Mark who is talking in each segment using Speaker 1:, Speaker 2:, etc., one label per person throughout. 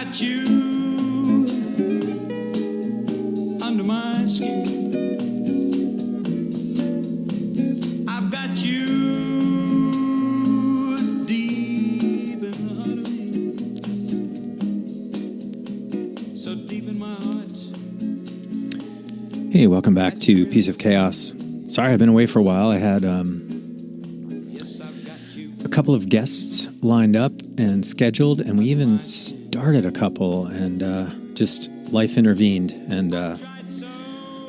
Speaker 1: got you under my skin. I've got you deep in the heart of me. So deep in my heart.
Speaker 2: Hey, welcome back to Piece of Chaos. Sorry, I've been away for a while. I had a couple of guests lined up and scheduled, and we even started a couple, and just life intervened, and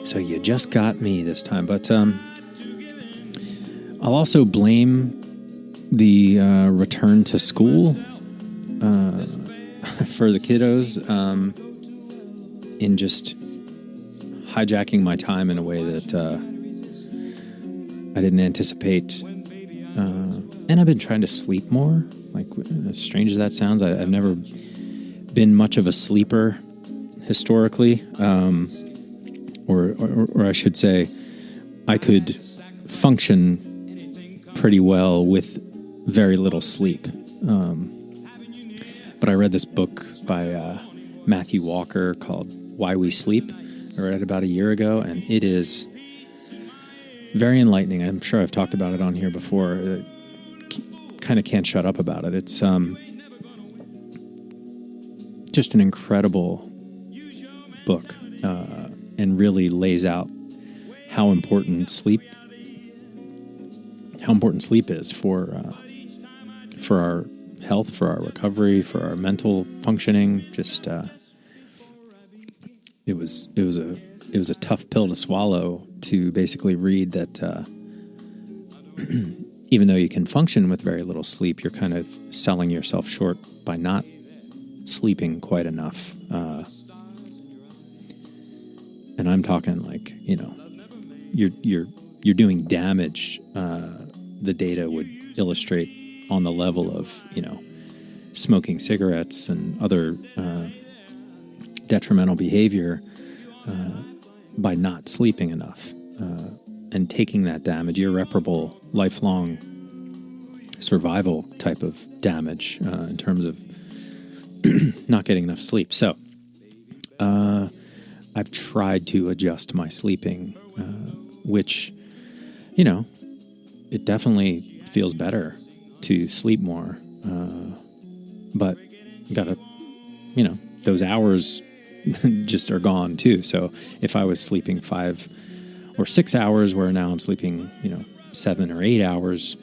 Speaker 2: so you just got me this time. But I'll also blame the return to school for the kiddos in just hijacking my time in a way that I didn't anticipate. And I've been trying to sleep more. Like, as strange as that sounds, I've never been much of a sleeper historically. Or I should say, I could function pretty well with very little sleep. But I read this book by Matthew Walker called Why We Sleep. I read it about a year ago, and it is very enlightening. I'm sure I've talked about it on here before. Kind of can't shut up about it. It's just an incredible book, and really lays out how important sleep is for our health, for our recovery, for our mental functioning. Just it was a tough pill to swallow, to basically read that even though you can function with very little sleep, you're kind of selling yourself short by not sleeping quite enough. And I'm talking like, you're doing damage. The data would illustrate on the level of, smoking cigarettes and other detrimental behavior by not sleeping enough. And taking that damage, irreparable, lifelong survival type of damage in terms of not getting enough sleep. So I've tried to adjust my sleeping, which, it definitely feels better to sleep more. But gotta, those hours just are gone too. So if I was sleeping 5 or 6 hours, where now I'm sleeping, 7 or 8 hours,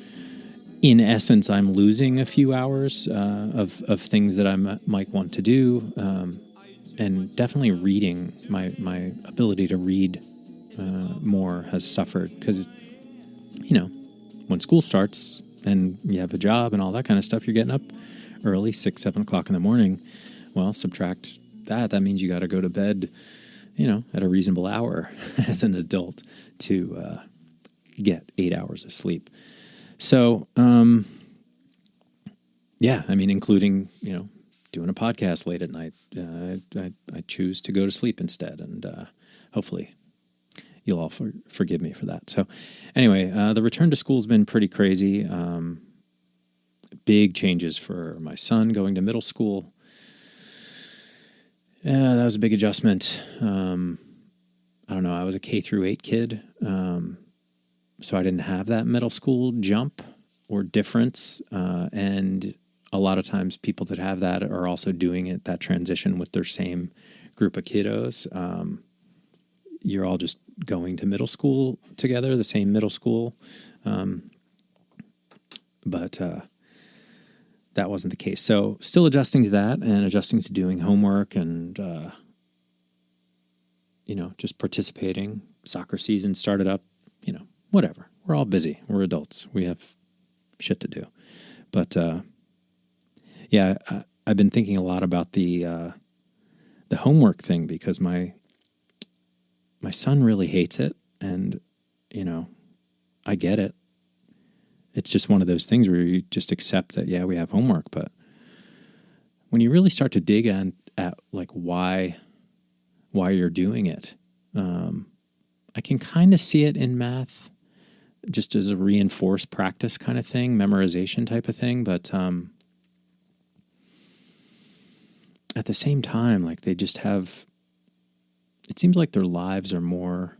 Speaker 2: in essence, I'm losing a few hours of things that I might want to do. And definitely reading, my ability to read more has suffered because, when school starts and you have a job and all that kind of stuff, you're getting up early, 6, 7 o'clock in the morning. Well, subtract that means you got to go to bed, at a reasonable hour as an adult to get 8 hours of sleep. So, including, doing a podcast late at night, I choose to go to sleep instead. And hopefully you'll all forgive me for that. So anyway, the return to school has been pretty crazy. Big changes for my son going to middle school. Yeah, that was a big adjustment. I don't know. I was a K through 8 kid, so I didn't have that middle school jump or difference. And a lot of times people that have that are also doing that transition with their same group of kiddos. You're all just going to middle school together, the same middle school. But that wasn't the case. So still adjusting to that and adjusting to doing homework and, just participating. Soccer season started up, whatever. We're all busy. We're adults. We have shit to do. But, I've been thinking a lot about the homework thing because my son really hates it. And, I get it. It's just one of those things where you just accept that, we have homework. But when you really start to dig at like why you're doing it, I can kind of see it in math just as a reinforced practice kind of thing, memorization type of thing. But at the same time, like they just have, it seems like their lives are more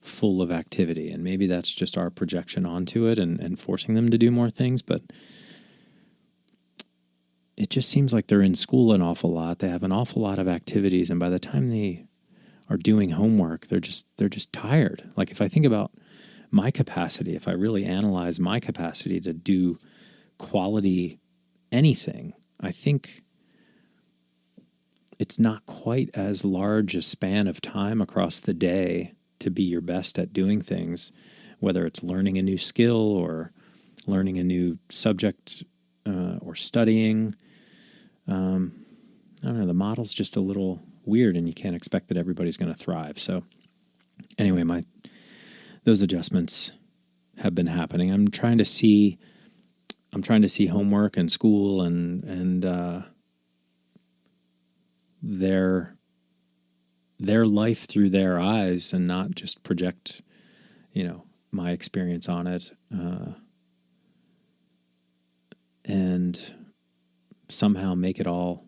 Speaker 2: full of activity, and maybe that's just our projection onto it and forcing them to do more things, but it just seems like they're in school an awful lot. They have an awful lot of activities, and by the time they are doing homework, they're just tired. Like if I think about my capacity, if I really analyze my capacity to do quality anything, I think it's not quite as large a span of time across the day to be your best at doing things, whether it's learning a new skill or learning a new subject or studying. I don't know, the model's just a little weird, and you can't expect that everybody's going to thrive. So anyway, those adjustments have been happening. I'm trying to see homework and school and their life through their eyes, and not just project, my experience on it, and somehow make it all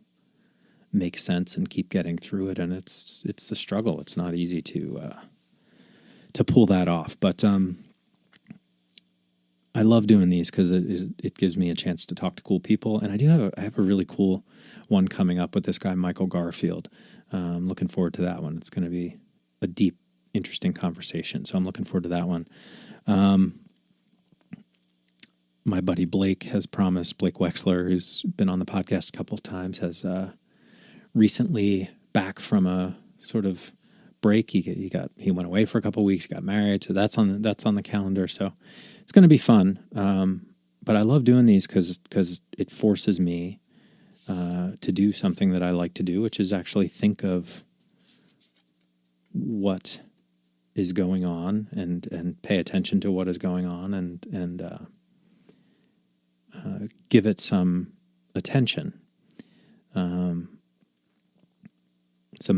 Speaker 2: make sense and keep getting through it. And it's a struggle. It's not easy to pull that off, but I love doing these because it gives me a chance to talk to cool people. And I have a really cool one coming up with this guy, Michael Garfield. I'm looking forward to that one. It's going to be a deep, interesting conversation. So I'm looking forward to that one. My buddy Blake has promised, Blake Wexler, who's been on the podcast a couple of times, has recently back from a sort of break. He went away for a couple of weeks, got married, so that's on the calendar. So it's going to be fun. But I love doing these because it forces me to do something that I like to do, which is actually think of what is going on and pay attention to what is going on and give it some attention, some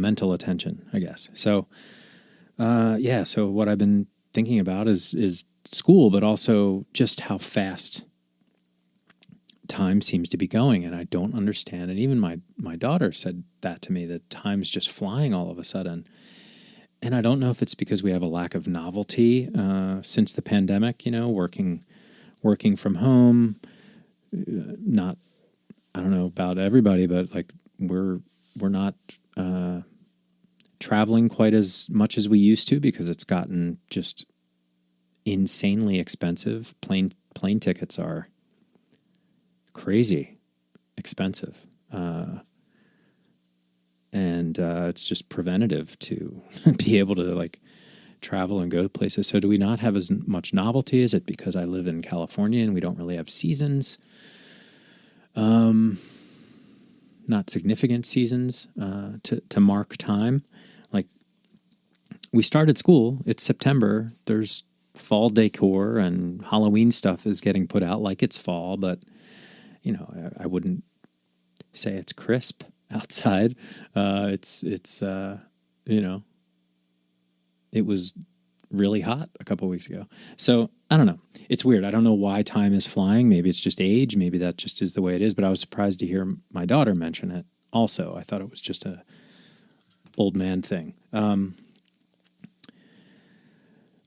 Speaker 2: mental attention, I guess. So, so what I've been thinking about is school, but also just how fast time seems to be going, and I don't understand. And even my daughter said that to me, that time's just flying all of a sudden. And I don't know if it's because we have a lack of novelty since the pandemic, working from home. Not, I don't know about everybody, but like we're not traveling quite as much as we used to because it's gotten just insanely expensive. Plane tickets are crazy expensive. And it's just preventative to be able to like travel and go places. So do we not have as much novelty? Is it because I live in California and we don't really have seasons? Not significant seasons to mark time. Like we started school, it's September, there's fall decor and Halloween stuff is getting put out like it's fall, but I wouldn't say it's crisp outside. It was really hot a couple of weeks ago. So I don't know. It's weird. I don't know why time is flying. Maybe it's just age. Maybe that just is the way it is. But I was surprised to hear my daughter mention it also. I thought it was just a old man thing.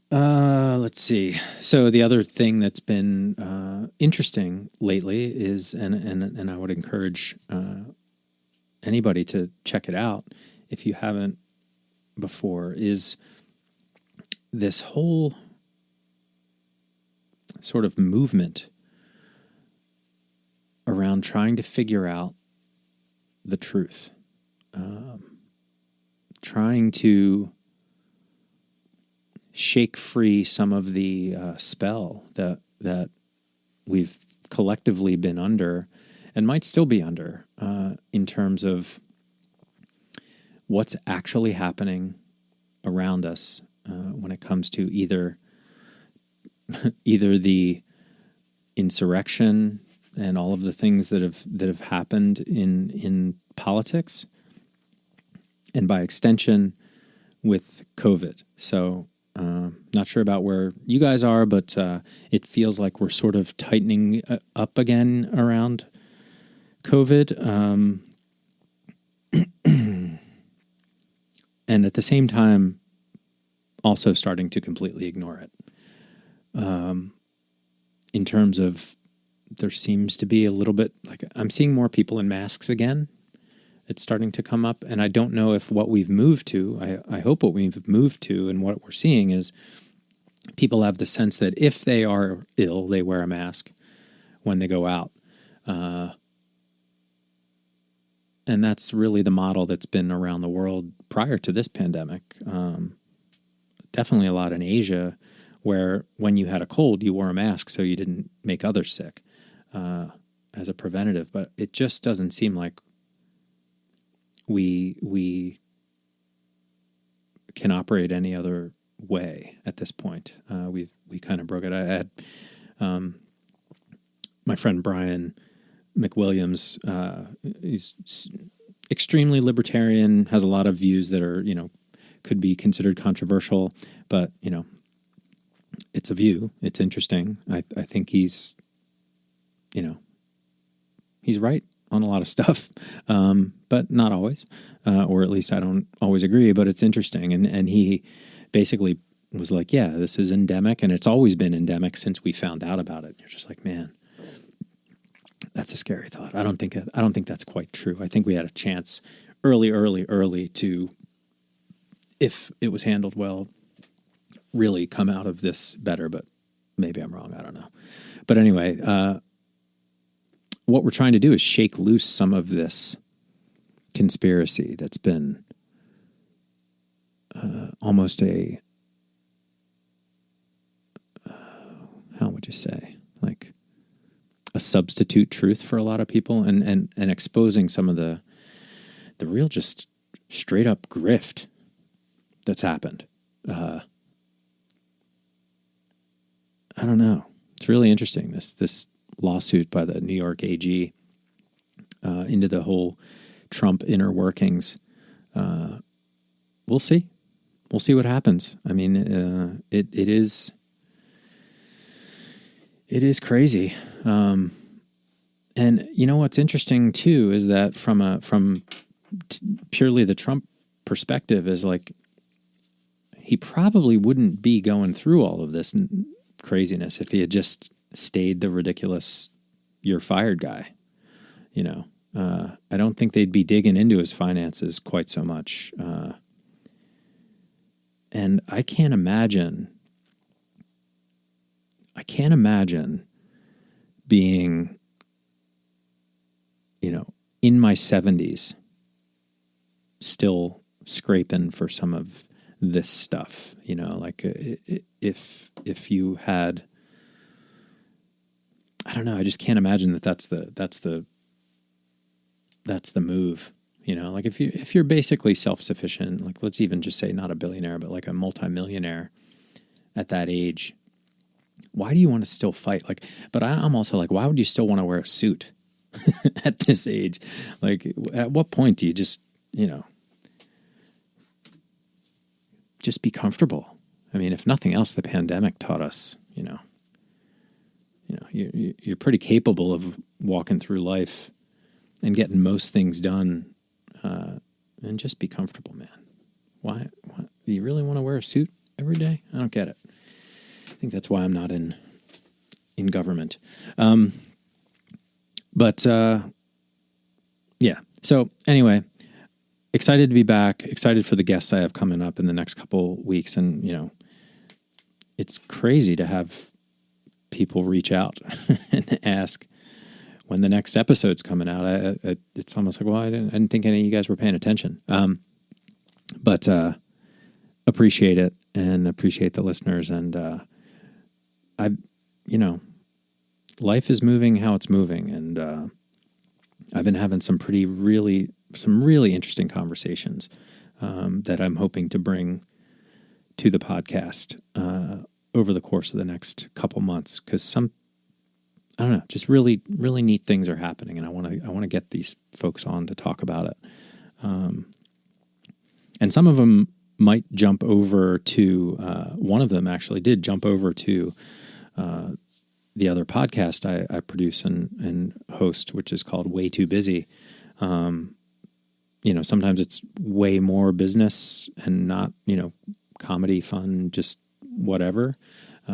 Speaker 2: Let's see. So the other thing that's been interesting lately is, and I would encourage anybody to check it out if you haven't before, is this whole sort of movement around trying to figure out the truth, trying to shake free some of the spell that we've collectively been under and might still be under in terms of what's actually happening around us when it comes to either the insurrection and all of the things that have happened in politics, and by extension with COVID. So not sure about where you guys are, but it feels like we're sort of tightening up again around COVID. and at the same time, also starting to completely ignore it. In terms of, there seems to be a little bit, like, I'm seeing more people in masks again. It's starting to come up, and I don't know if what we've moved to, I hope what we've moved to and what we're seeing is people have the sense that if they are ill, they wear a mask when they go out. And that's really the model that's been around the world prior to this pandemic. Definitely a lot in Asia, where when you had a cold, you wore a mask so you didn't make others sick as a preventative. But it just doesn't seem like we can operate any other way at this point. We kind of broke it. I had my friend Brian McWilliams. He's extremely libertarian, has a lot of views that are, could be considered controversial, but, it's a view. It's interesting. I think he's right on a lot of stuff, but not always, or at least I don't always agree, but it's interesting. And he basically was like, yeah, this is endemic, and it's always been endemic since we found out about it. You're just like, man, that's a scary thought. I don't think that's quite true. I think we had a chance early to, if it was handled well, really come out of this better, but maybe I'm wrong. I don't know. But anyway, what we're trying to do is shake loose some of this conspiracy that's been almost a, how would you say, like a substitute truth for a lot of people, and exposing some of the real just straight up grift that's happened. I don't know. It's really interesting, this lawsuit by the New York AG into the whole Trump inner workings. We'll see. We'll see what happens. I mean, it is crazy. And what's interesting too is that from purely the Trump perspective is like, he probably wouldn't be going through all of this craziness if he had just stayed the ridiculous "you're fired" guy. I don't think they'd be digging into his finances quite so much. And I can't imagine being, in my 70s, still scraping for some of this stuff, like if you had, I don't know, I just can't imagine that's the move, like if you're basically self-sufficient, like let's even just say not a billionaire, but like a multimillionaire at that age, why do you want to still fight? Like, but I'm also like, why would you still want to wear a suit at this age? Like, at what point do you just be comfortable? I mean, if nothing else, the pandemic taught us, you're pretty capable of walking through life and getting most things done, and just be comfortable, man. Why? Do you really want to wear a suit every day? I don't get it. I think that's why I'm not in government. Yeah. So anyway, excited to be back, excited for the guests I have coming up in the next couple weeks. And, it's crazy to have people reach out and ask when the next episode's coming out. It's almost like, well, I didn't think any of you guys were paying attention. But appreciate it and appreciate the listeners. And life is moving how it's moving. And I've been having some really interesting conversations that I'm hoping to bring to the podcast over the course of the next couple months, because I don't know, just really, really neat things are happening, and I want to get these folks on to talk about it. And some of them might jump over to, one of them actually did jump over to the other podcast I produce and host, which is called Way Too Busy. sometimes it's way more business and not, comedy, fun, just whatever.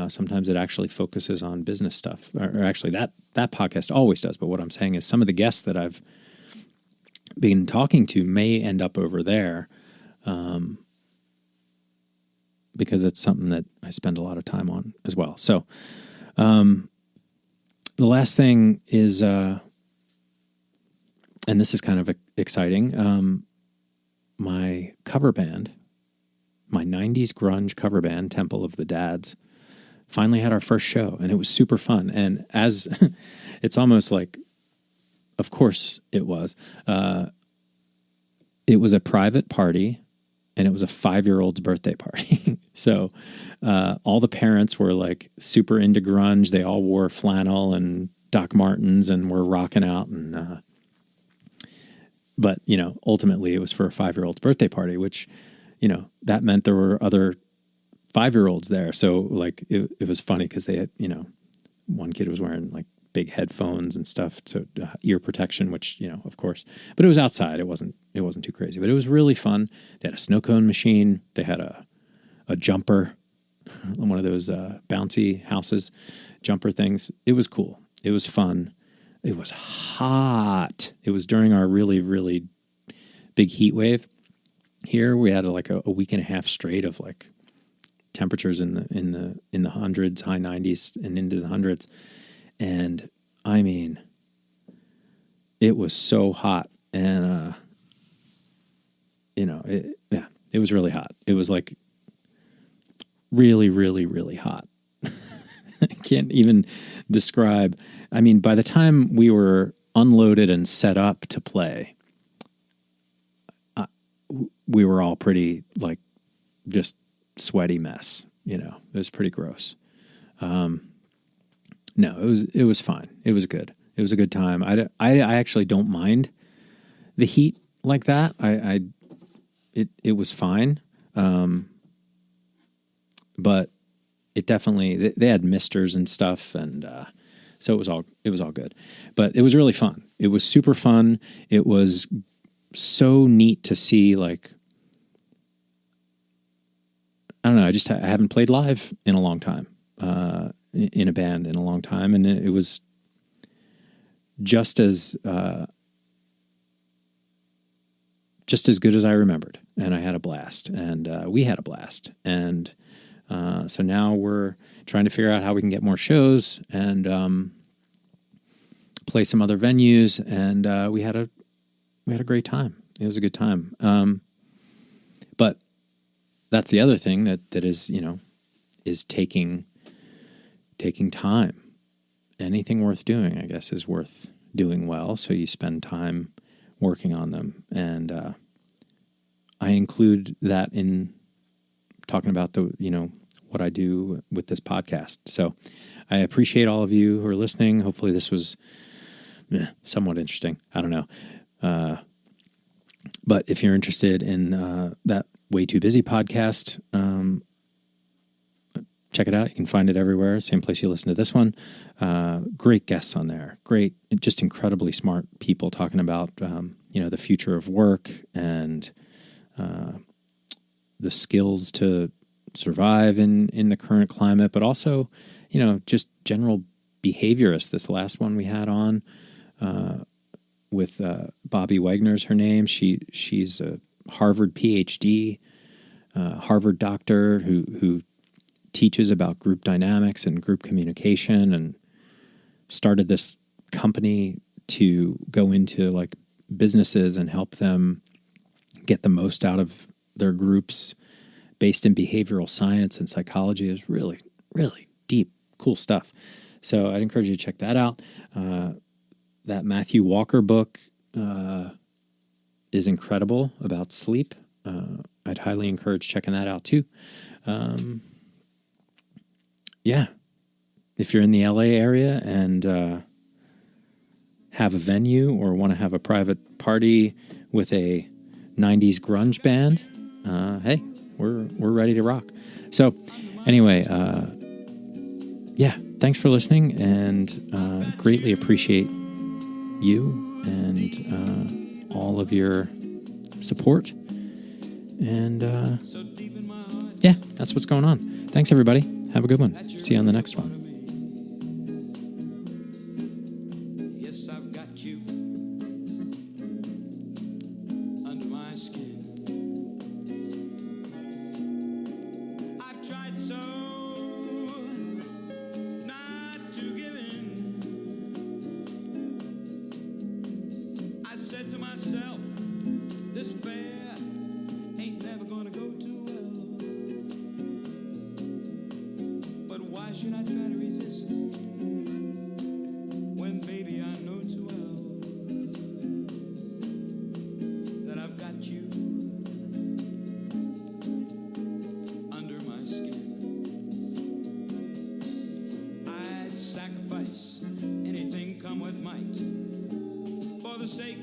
Speaker 2: Sometimes it actually focuses on business stuff, or actually that podcast always does. But what I'm saying is some of the guests that I've been talking to may end up over there, because it's something that I spend a lot of time on as well. So, the last thing is, and this is kind of exciting. My cover band, my 90s grunge cover band, Temple of the Dads, finally had our first show, and it was super fun. And as it's almost like, of course it was a private party, and it was a 5-year-old's birthday party. So all the parents were like super into grunge. They all wore flannel and Doc Martens and were rocking out. And but ultimately it was for a 5-year-old's birthday party, which that meant there were other 5-year-olds there. So like it was funny because they had one kid was wearing like big headphones and stuff, so ear protection, which of course. But it was outside. It wasn't too crazy, but it was really fun. They had a snow cone machine. They had a jumper, one of those bouncy houses, jumper things. It was cool. It was fun. It was hot. It was during our really, really big heat wave. Here we had like a week and a half straight of like temperatures in the hundreds, high 90s and into the hundreds. And I mean, it was so hot, and it was really hot. It was like really, really, really hot. I can't even describe. I mean, by the time we were unloaded and set up to play, we were all pretty like just sweaty mess. It was pretty gross. No, it was fine. It was good. It was a good time. I actually don't mind the heat like that. It was fine. But it definitely, they had misters and stuff, and so it was all good. But it was really fun. It was super fun. It was so neat to see, like, I don't know, I haven't played live in a long time, in a band in a long time, and it was just as good as I remembered, and I had a blast, and we had a blast, and so now we're trying to figure out how we can get more shows and play some other venues, and we had a great time. It was a good time, but that's the other thing that is is taking time. Anything worth doing, I guess, is worth doing well. So you spend time working on them, and I include that in talking about what I do with this podcast. So I appreciate all of you who are listening. Hopefully this was somewhat interesting. I don't know. But if you're interested in that Way Too Busy podcast, check it out. You can find it everywhere. Same place you listen to this one. Great guests on there. Great, just incredibly smart people talking about, the future of work and the skills to survive in the current climate, but also, just general behaviorists. This last one we had on with Bobby Wagner's her name. She's a Harvard PhD, Harvard doctor who teaches about group dynamics and group communication, and started this company to go into like businesses and help them get the most out of their groups based in behavioral science and psychology. Is really, really deep, cool stuff. So I'd encourage you to check that out. That Matthew Walker book is incredible about sleep. I'd highly encourage checking that out too. Yeah. If you're in the LA area and have a venue or want to have a private party with a 90s grunge band, hey, we're ready to rock. So anyway, yeah, thanks for listening, and greatly appreciate you and all of your support. And
Speaker 1: So deep in my heart.
Speaker 2: yeah, that's what's going on. Thanks, everybody. Have a good one. See you on the next one.
Speaker 1: Yes, I've got you under my skin. I've tried so not to give in. I said to myself, this affair ain't never gonna go too well. But why should I try to resist when, baby, I know too well that I've got you under my skin. I'd sacrifice anything come what might for the sake